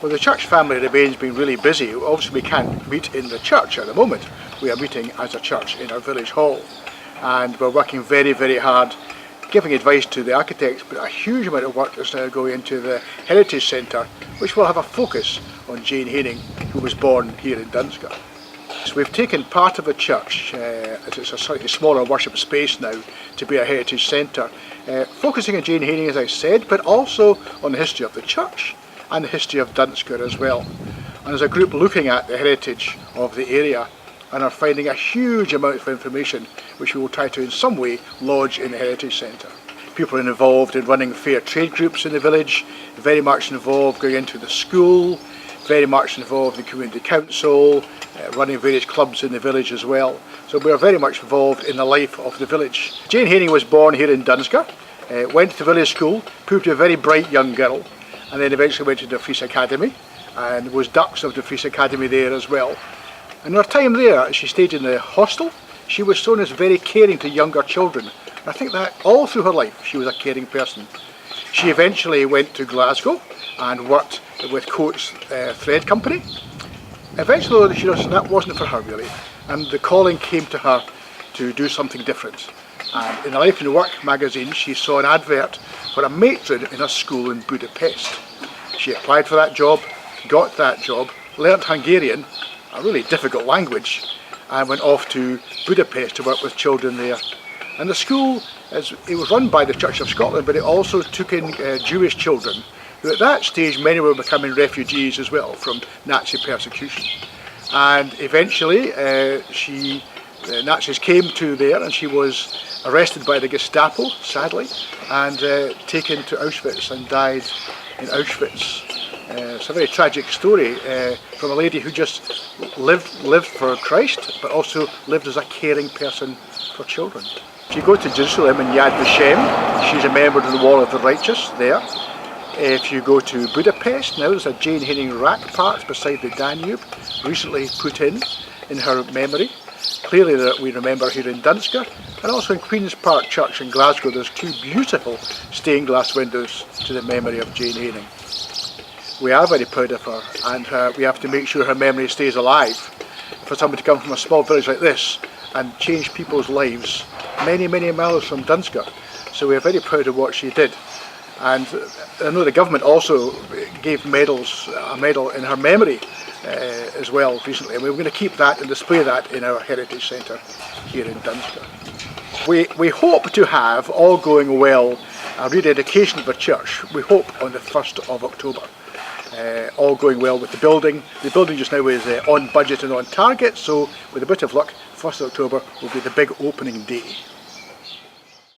Well, the church family remains being really busy. Obviously we can't meet in the church at the moment. We are meeting as a church in our village hall, and we're working very, very hard, giving advice to the architects, but a huge amount of work is now going into the Heritage Centre, which will have a focus on Jane Haining, who was born here in Dunscore. So we've taken part of the church, as it's a slightly smaller worship space now, to be a heritage centre, focusing on Jane Haining, as I said, but also on the history of the church and the history of Dunscore as well. And there's a group looking at the heritage of the area and are finding a huge amount of information which we will try to in some way lodge in the Heritage Centre. People are involved in running fair trade groups in the village, very much involved going into the school, very much involved in the community council, running various clubs in the village as well. So we are very much involved in the life of the village. Jane Haining was born here in Dunscore, went to the village school, proved to be a very bright young girl, and then eventually went to the Friese Academy and was dux of the Friese Academy there as well. In her time there, she stayed in the hostel. She was shown as very caring to younger children. I think that all through her life she was a caring person. She eventually went to Glasgow and worked with Coates Thread Company. Eventually she realised that wasn't for her really, and the calling came to her to do something different. And in the Life and Work magazine she saw an advert for a matron in a school in Budapest. She applied for that job, got that job, learnt Hungarian, a really difficult language, and went off to Budapest to work with children there. And the school, it was run by the Church of Scotland, but it also took in Jewish children, who at that stage many were becoming refugees as well from Nazi persecution. And eventually the Nazis came to there and she was arrested by the Gestapo, sadly, and taken to Auschwitz and died in Auschwitz. It's a very tragic story from a lady who just lived for Christ, but also lived as a caring person for children. If you go to Jerusalem in Yad Vashem, she's a member of the Wall of the Righteous there. If you go to Budapest, now there's a Jane Haining rack parked beside the Danube, recently put in her memory. Clearly that we remember here in Dunscore, and also in Queen's Park Church in Glasgow there's two beautiful stained glass windows to the memory of Jane Haining. We are very proud of her, and we have to make sure her memory stays alive. For someone to come from a small village like this and change people's lives many, many miles from Dunscore. So we are very proud of what she did. And I know the government also gave a medal in her memory as well recently, and we're going to keep that and display that in our Heritage Centre here in Dunscore. We hope to have, all going well, a rededication of the church, we hope on the 1st of October. All going well with the building. The building just now is on budget and on target, so with a bit of luck, 1st of October will be the big opening day.